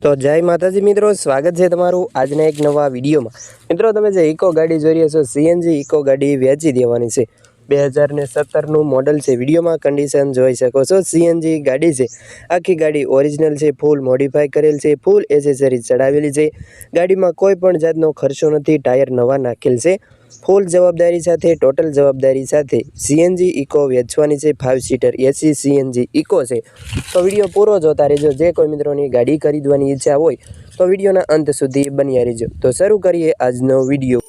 तो जय माताजी मित्रों, स्वागत है तमारू आजना एक नवा विडियो में। मित्रों, તમે જે ઇકો ગાડી જોઈ રહ્યા છો, સીએનજી ઇકો ગાડી વેચી દેવાની છે। 2017 નું મોડલ છે। વિડીયોમાં કન્ડિશન જોઈ શકો છો। સીએનજી ગાડી છે, આખી ગાડી ઓરિજિનલ છે, ફૂલ મોડિફાઈ કરેલ છે, ફૂલ એસેસરીઝ ચડાવેલી છે। ગાડીમાં કોઈ પણ જાતનો ખર્ચો નથી, ટાયર નવા નાખેલ છે। ફૂલ જવાબદારી સાથે, ટોટલ જવાબદારી સાથે સીએનજી ઇકો વેચવાની છે। 5 સીટર એસી સીએનજી ઇકો છે। તો વિડીયો પૂરો જોતા રહેજો। જે કોઈ મિત્રોની ગાડી ખરીદવાની ઈચ્છા હોય તો વિડીયોના અંત સુધી બન્યા રહેજો। તો શરૂ કરીએ આજનો વિડીયો।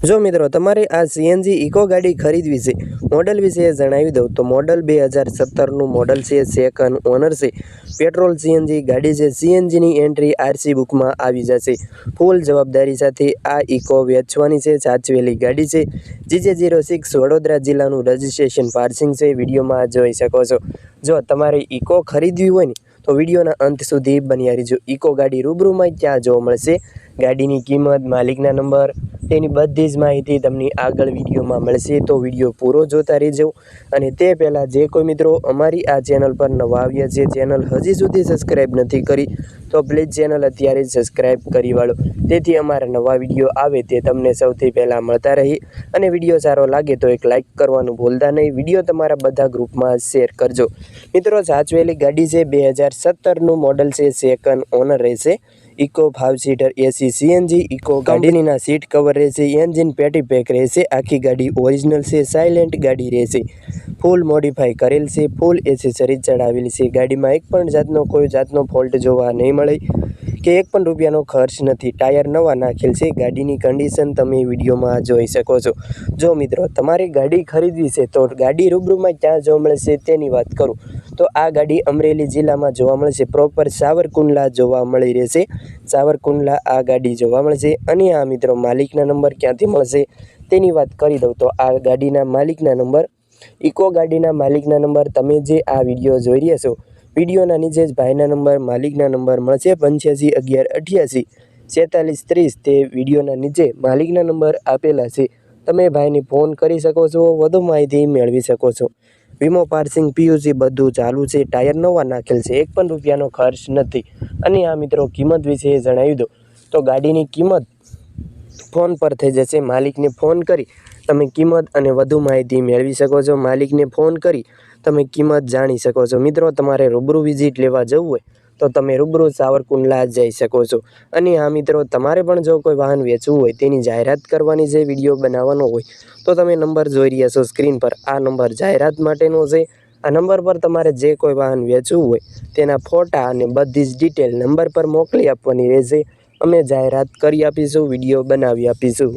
जो मित्रों तमारे आ सीएनजी इको गाड़ी खरीदवी है, मॉडल विषे जणावी दऊं तो मॉडल 2017 નું मॉडल है, सेकंड ओनर से पेट्रोल सीएनजी गाड़ी है। सीएनजी नी एंट्री आरसी बुक में आवी जशे। फूल जवाबदारी साथे आ इको वेचवानी है। साचवेली गाड़ी है। GJ06 वडोदरा जिल्लाનું रजिस्ट्रेशन पार्सिंग है। विडियो में जोई शको छो। जो तमारे इको खरीदवी होय ने तो विडियोना अंत सुधी बन्या रहीजो। इको गाड़ी रूबरू में क्या जोवा मळशे, गाड़ीनी किंमत, मालिकना नंबर, तेनी बधी ज माहिती तमने आगळ विडियोमां मळशे। तो विडियो पूरो जोता रहेजो। अने ते पहेला जे कोई मित्रों अमारी आ चेनल पर नवा आव्या छे, चेनल हजी सुधी सब्सक्राइब नथी करी तो प्लीज चेनल अत्यारे सब्सक्राइब करी वाळो, जेथी अमारा नवा विडियो आवे ते तमने सौथी पहेला मळता रहे। अने विडियो सारो लागे तो एक लाइक करवानुं भूलता नहीं। विडियो तमारा बधा ग्रुपमां शेर करजो। मित्रों, साचवेली गाड़ी छे, 2017 નું मॉडल छे, सेकंड ओनर रहेशे। Eeco 5 seater AC CNG Eeco गाड़ी ना सीट कवर रहेशे। एंजीन पेटी पेक रहेशे। आखी गाड़ी ओरिजिनल से, साइलेंट गाड़ी रहेशे। फूल मॉडिफाई करेल से, फूल एसेसरीज चढ़ावेली से। गाड़ी में एक पण जातनो कोई जातनो फॉल्ट जोवा नहीं मळे के एक पण रूपियानो खर्च नहीं। टायर नवा नाखेल से। गाड़ीनी कंडीशन तमे विडियो में जोई शको छो। जो मित्रों तमारे गाड़ी खरीदवी छे तो गाड़ी रूबरू में क्या जोवा मळशे तेनी वात करूं तो आ गाड़ी अमरेली जिल्ला में जोवा मळशे। प्रॉपर सावरकुंडला जोवा मळी रहेशे। सावरकुंडला आ गाड़ी जोवा मळशे। अने आ मित्रों मालिकना नंबर क्यांथी मळशे तेनी वात करी दऊं तो आ गाड़ीना मालिकना नंबर, इको गाड़ीना मालिकना नंबर तमे जे आ विडियो जोई रह्या छो, विडियोना नीचे ज भाईना नंबर, मालिकना नंबर मळशे। 85 11 88 46 30 ते विडियोना नीचे मालिकना नंबर आपेला छे। तमे भाईने फोन करी शको छो, वधु माहिती मेळवी शको छो। वीमो, पार्सिंग, पीयूसी बधुं चालू छे। टायर नवा नाखेल छे, एक पण रूपियानो खर्च नथी। अने आ मित्रों किंमत विषे जणावी दो तो गाड़ीनी किंमत फोन पर थई जशे। मालिकने फोन करी तमे किंमत अने वधु माहिती मेळवी शको छो। मालिकने फोन करी तमे किंमत जाणी शको छो। मित्रों, तमारे रूबरू विजिट लेवा जवुं होय तो तमे रूबरू सावरकुंडला जई शको छो। अने आ मित्रों तमारे पण जो कोई वाहन वेचવું હોય તેની જાહેરાત કરવાની છે, વિડીયો બનાવવાનો હોય તો તમે નંબર જોઈ રહ્યા છો સ્ક્રીન પર। આ નંબર જાહેરાત માટેનો છે। આ નંબર પર તમારે જે કોઈ વાહન વેચવું હોય તેના ફોટા અને બધી જ ડિટેલ નંબર પર મોકલી આપવાની રહેશે। અમે જાહેરાત કરી આપીશું, વિડીયો બનાવી આપીશું।